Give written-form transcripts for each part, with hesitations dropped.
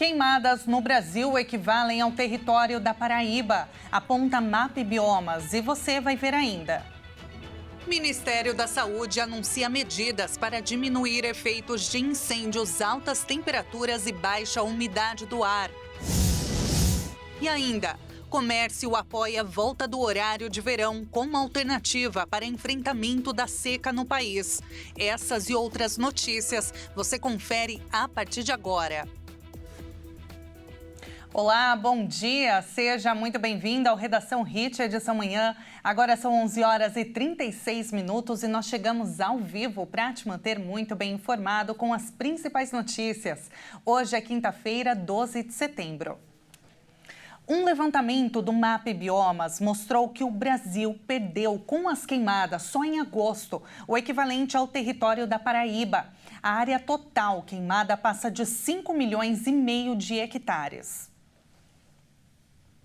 Queimadas no Brasil equivalem ao território da Paraíba, aponta Map Biomas, e você vai ver ainda. Ministério da Saúde anuncia medidas para diminuir efeitos de incêndios, altas temperaturas e baixa umidade do ar. E ainda, comércio apoia volta do horário de verão como alternativa para enfrentamento da seca no país. Essas e outras notícias você confere a partir de agora. Olá, bom dia. Seja muito bem-vindo ao Redação Hit, edição manhã. Agora são 11 horas e 36 minutos e nós chegamos ao vivo para te manter muito bem informado com as principais notícias. Hoje é quinta-feira, 12 de setembro. Um levantamento do Map Biomas mostrou que o Brasil perdeu com as queimadas só em agosto o equivalente ao território da Paraíba. A área total queimada passa de 5,5 milhões de hectares.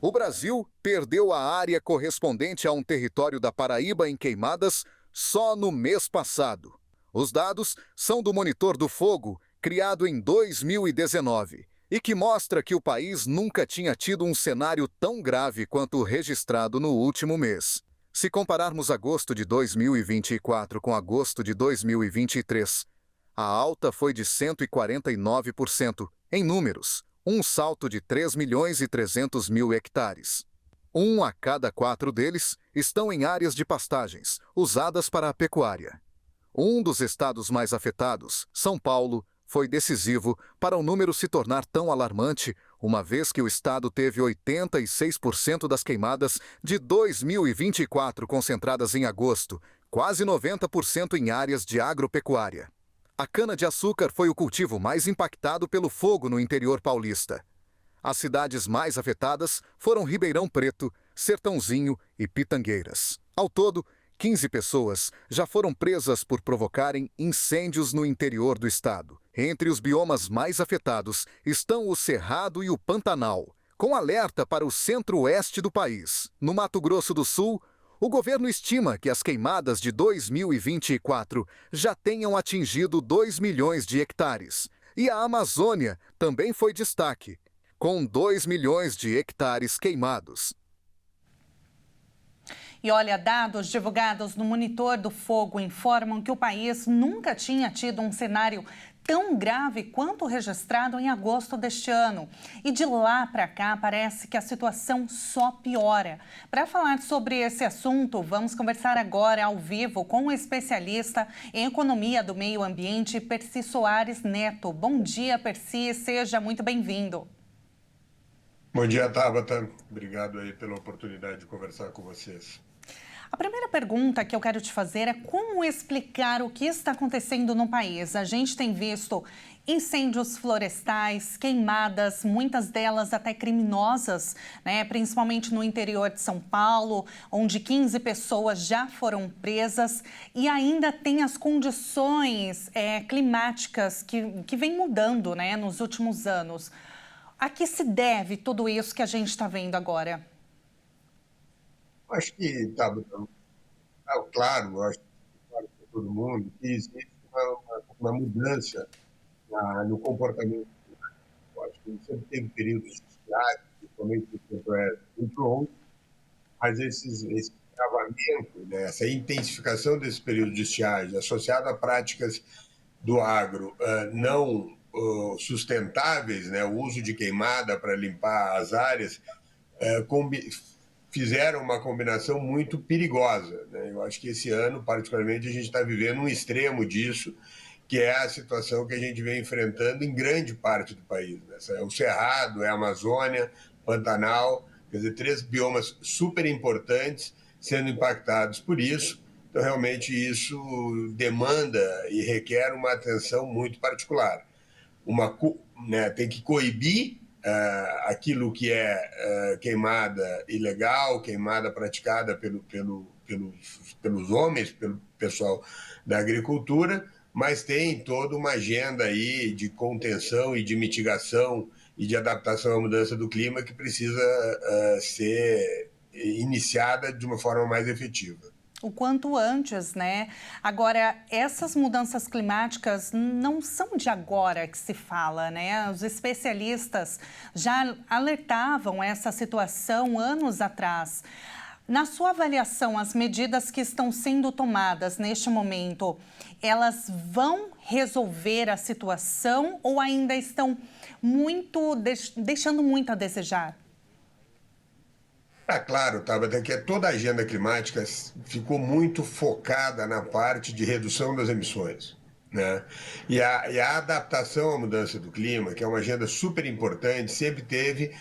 O Brasil perdeu a área correspondente a um território da Paraíba em queimadas só no mês passado. Os dados são do Monitor do Fogo, criado em 2019, e que mostra que o país nunca tinha tido um cenário tão grave quanto o registrado no último mês. Se compararmos agosto de 2024 com agosto de 2023, a alta foi de 149%, em números. Um salto de 3 milhões e 300 mil hectares. 1 a cada 4 deles estão em áreas de pastagens, usadas para a pecuária. Um dos estados mais afetados, São Paulo, foi decisivo para o número se tornar tão alarmante, uma vez que o estado teve 86% das queimadas de 2024 concentradas em agosto, quase 90% em áreas de agropecuária. A cana-de-açúcar foi o cultivo mais impactado pelo fogo no interior paulista. As cidades mais afetadas foram Ribeirão Preto, Sertãozinho e Pitangueiras. Ao todo, 15 pessoas já foram presas por provocarem incêndios no interior do estado. Entre os biomas mais afetados estão o Cerrado e o Pantanal, com alerta para o centro-oeste do país. No Mato Grosso do Sul, o governo estima que as queimadas de 2024 já tenham atingido 2 milhões de hectares. E a Amazônia também foi destaque, com 2 milhões de hectares queimados. E olha, dados divulgados no Monitor do Fogo informam que o país nunca tinha tido um cenário tão grave quanto o registrado em agosto deste ano. E de lá para cá, parece que a situação só piora. Para falar sobre esse assunto, vamos conversar agora ao vivo com o especialista em economia do meio ambiente, Percy Soares Neto. Bom dia, Percy, seja muito bem-vindo. Bom dia, Tabata. Obrigado aí pela oportunidade de conversar com vocês. A primeira pergunta que eu quero te fazer é como explicar o que está acontecendo no país. A gente tem visto incêndios florestais, queimadas, muitas delas até criminosas, né? Principalmente no interior de São Paulo, onde 15 pessoas já foram presas, e ainda tem as condições climáticas que vem mudando, né, nos últimos anos. A que se deve tudo isso que a gente está vendo agora? Acho que está claro, acho que claro para todo mundo que existe uma mudança no comportamento. Eu acho que sempre teve períodos de estiagem, principalmente no centro-oeste, muito longo, mas esse agravamento, né, essa intensificação desse período de estiagem, associado a práticas do agro não sustentáveis, né, o uso de queimada para limpar as áreas, fizeram uma combinação muito perigosa, né? Eu acho que esse ano, particularmente, a gente está vivendo um extremo disso, que é a situação que a gente vem enfrentando em grande parte do país, né? É o Cerrado, é a Amazônia, Pantanal, quer dizer, 3 biomas super importantes sendo impactados por isso. Então, realmente, isso demanda e requer uma atenção muito particular. Tem que coibir aquilo que é queimada ilegal, queimada praticada pelos homens, pelo pessoal da agricultura, mas tem toda uma agenda aí de contenção e de mitigação e de adaptação à mudança do clima que precisa ser iniciada de uma forma mais efetiva. o quanto antes, né? Agora, essas mudanças climáticas não são de agora que se fala, né? Os especialistas já alertavam essa situação anos atrás. Na sua avaliação, as medidas que estão sendo tomadas neste momento, elas vão resolver a situação ou ainda estão deixando muito a desejar? Claro, Tabata, que toda a agenda climática ficou muito focada na parte de redução das emissões, né? E a adaptação à mudança do clima, que é uma agenda super importante, sempre teve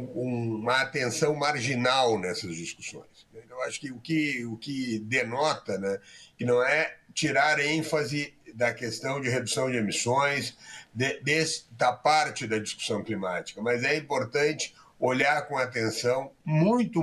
uma atenção marginal nessas discussões. Eu acho que o que denota, né, que não é tirar ênfase da questão de redução de emissões da parte da discussão climática, mas é importante olhar com atenção muito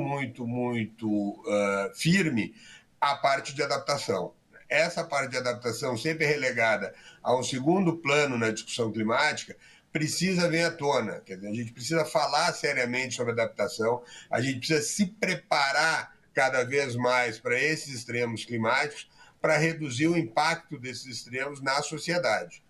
firme a parte de adaptação. Essa parte de adaptação, sempre relegada a um segundo plano na discussão climática, precisa vir à tona. Quer dizer, a gente precisa falar seriamente sobre adaptação, a gente precisa se preparar cada vez mais para esses extremos climáticos, para reduzir o impacto desses extremos na sociedade.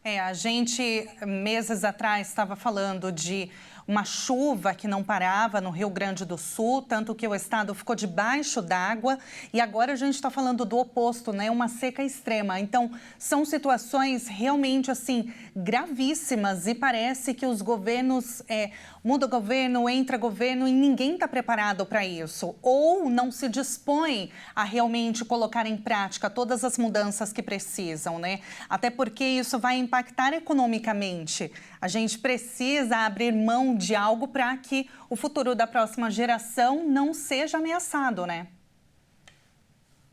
A gente, meses atrás, estava falando de uma chuva que não parava no Rio Grande do Sul, tanto que o estado ficou debaixo d'água, e agora a gente está falando do oposto, né? Uma seca extrema. Então, são situações realmente, assim, gravíssimas, e parece que os governos, muda o governo, entra governo, e ninguém está preparado para isso, ou não se dispõe a realmente colocar em prática todas as mudanças que precisam, né? Até porque isso vai impactar economicamente. A gente precisa abrir mão de algo para que o futuro da próxima geração não seja ameaçado, né?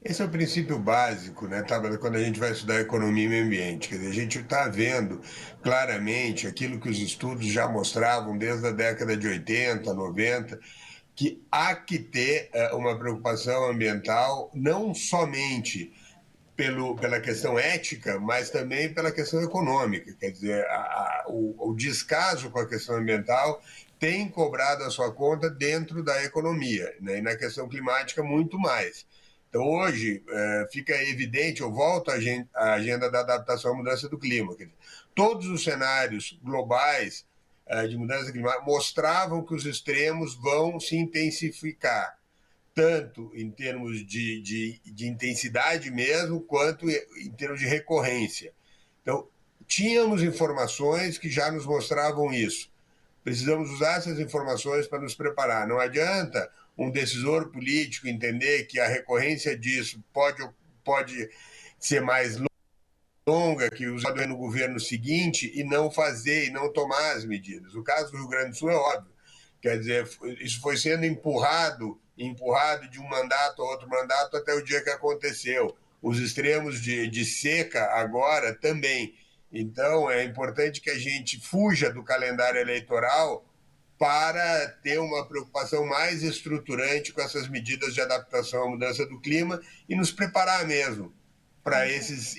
Esse é o princípio básico, né, Tabata, quando a gente vai estudar economia e meio ambiente. Quer dizer, a gente está vendo claramente aquilo que os estudos já mostravam desde a década de 80, 90, que há que ter uma preocupação ambiental não somente pela questão ética, mas também pela questão econômica. Quer dizer, o descaso com a questão ambiental tem cobrado a sua conta dentro da economia, né? E na questão climática muito mais. Então, hoje, fica evidente, eu volto à agenda da adaptação à mudança do clima. Quer dizer, todos os cenários globais de mudança climática mostravam que os extremos vão se intensificar, tanto em termos de intensidade mesmo, quanto em termos de recorrência. Então, tínhamos informações que já nos mostravam isso. Precisamos usar essas informações para nos preparar. Não adianta um decisor político entender que a recorrência disso pode ser mais longa que usado no governo seguinte e não fazer, e não tomar as medidas. O caso do Rio Grande do Sul é óbvio. Quer dizer, isso foi sendo empurrado de um mandato a outro mandato até o dia que aconteceu. Os extremos de seca agora também. Então, é importante que a gente fuja do calendário eleitoral para ter uma preocupação mais estruturante com essas medidas de adaptação à mudança do clima e nos preparar mesmo para esses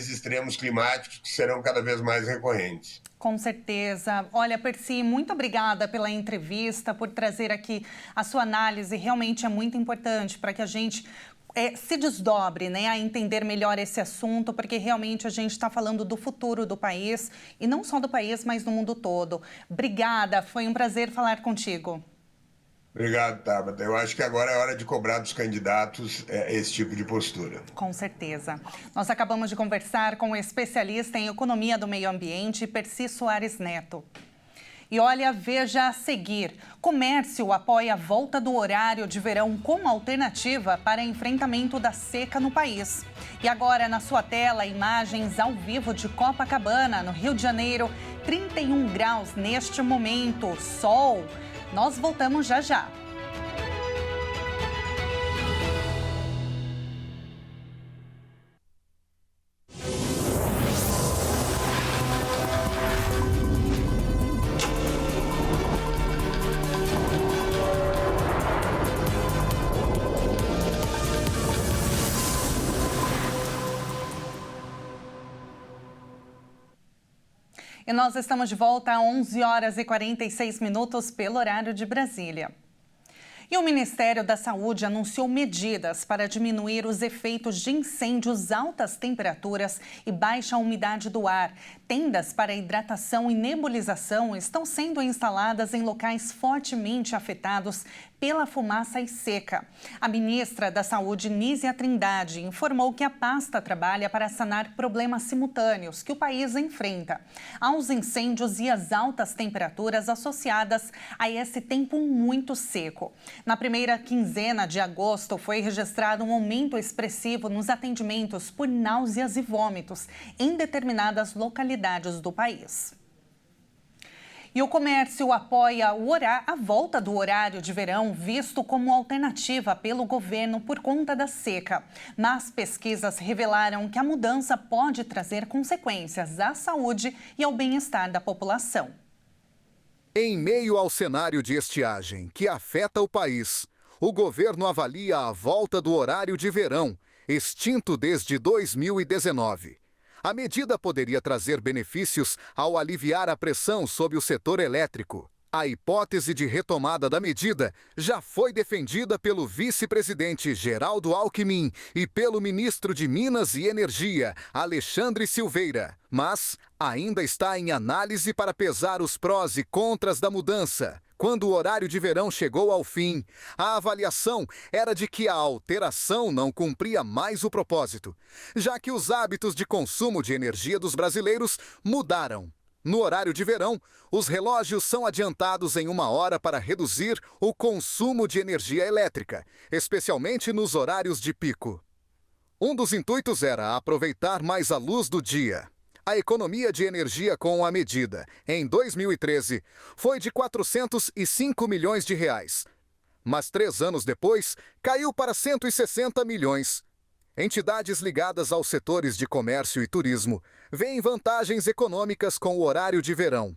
extremos climáticos que serão cada vez mais recorrentes. Com certeza. Olha, Percy, muito obrigada pela entrevista, por trazer aqui a sua análise. Realmente é muito importante para que a gente se desdobre, né, a entender melhor esse assunto, porque realmente a gente está falando do futuro do país, e não só do país, mas do mundo todo. Obrigada, foi um prazer falar contigo. Obrigado, Tabata. Eu acho que agora é hora de cobrar dos candidatos esse tipo de postura. Com certeza. Nós acabamos de conversar com o especialista em economia do meio ambiente, Percy Soares Neto. E olha, veja a seguir. Comércio apoia a volta do horário de verão como alternativa para enfrentamento da seca no país. E agora, na sua tela, imagens ao vivo de Copacabana, no Rio de Janeiro, 31 graus neste momento, sol. Nós voltamos já já. E nós estamos de volta a 11 horas e 46 minutos pelo horário de Brasília. E o Ministério da Saúde anunciou medidas para diminuir os efeitos de incêndios, altas temperaturas e baixa umidade do ar. Tendas para hidratação e nebulização estão sendo instaladas em locais fortemente afetados pela fumaça e seca. A ministra da Saúde, Nízia Trindade, informou que a pasta trabalha para sanar problemas simultâneos que o país enfrenta aos incêndios e às altas temperaturas associadas a esse tempo muito seco. Na primeira quinzena de agosto, foi registrado um aumento expressivo nos atendimentos por náuseas e vômitos em determinadas localidades do país. E o comércio apoia a volta do horário de verão, visto como alternativa pelo governo por conta da seca. Mas pesquisas revelaram que a mudança pode trazer consequências à saúde e ao bem-estar da população. Em meio ao cenário de estiagem que afeta o país, o governo avalia a volta do horário de verão, extinto desde 2019. A medida poderia trazer benefícios ao aliviar a pressão sobre o setor elétrico. A hipótese de retomada da medida já foi defendida pelo vice-presidente Geraldo Alckmin e pelo ministro de Minas e Energia, Alexandre Silveira. Mas ainda está em análise para pesar os prós e contras da mudança. Quando o horário de verão chegou ao fim, a avaliação era de que a alteração não cumpria mais o propósito, já que os hábitos de consumo de energia dos brasileiros mudaram. No horário de verão, os relógios são adiantados em 1 hora para reduzir o consumo de energia elétrica, especialmente nos horários de pico. Um dos intuitos era aproveitar mais a luz do dia. A economia de energia com a medida, em 2013, foi de R$ 405 milhões. Mas 3 anos depois, caiu para 160 milhões. Entidades ligadas aos setores de comércio e turismo veem vantagens econômicas com o horário de verão.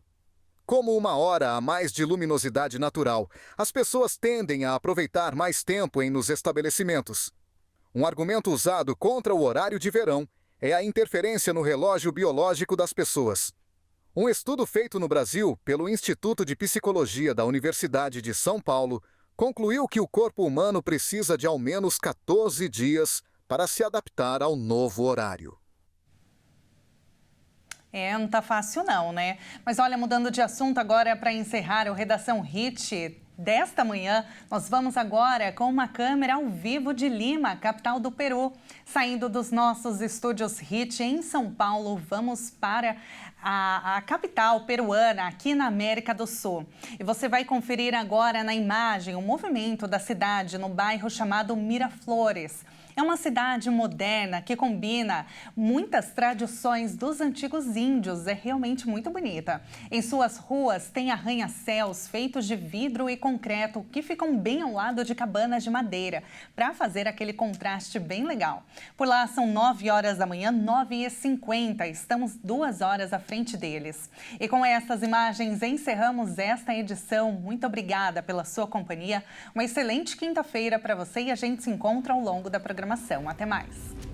Como 1 hora a mais de luminosidade natural, as pessoas tendem a aproveitar mais tempo nos estabelecimentos. Um argumento usado contra o horário de verão é a interferência no relógio biológico das pessoas. Um estudo feito no Brasil pelo Instituto de Psicologia da Universidade de São Paulo concluiu que o corpo humano precisa de ao menos 14 dias para se adaptar ao novo horário. Não tá fácil não, né? Mas olha, mudando de assunto agora para encerrar o Redação Hit desta manhã, nós vamos agora com uma câmera ao vivo de Lima, capital do Peru. Saindo dos nossos estúdios Hit em São Paulo, vamos para a capital peruana, aqui na América do Sul. E você vai conferir agora na imagem o movimento da cidade no bairro chamado Miraflores. É uma cidade moderna que combina muitas tradições dos antigos índios. É realmente muito bonita. Em suas ruas tem arranha-céus feitos de vidro e concreto que ficam bem ao lado de cabanas de madeira, para fazer aquele contraste bem legal. Por lá são 9 horas da manhã, 9h50. Estamos 2 horas à frente deles. E com essas imagens encerramos esta edição. Muito obrigada pela sua companhia. Uma excelente quinta-feira para você e a gente se encontra ao longo da programação. Até mais!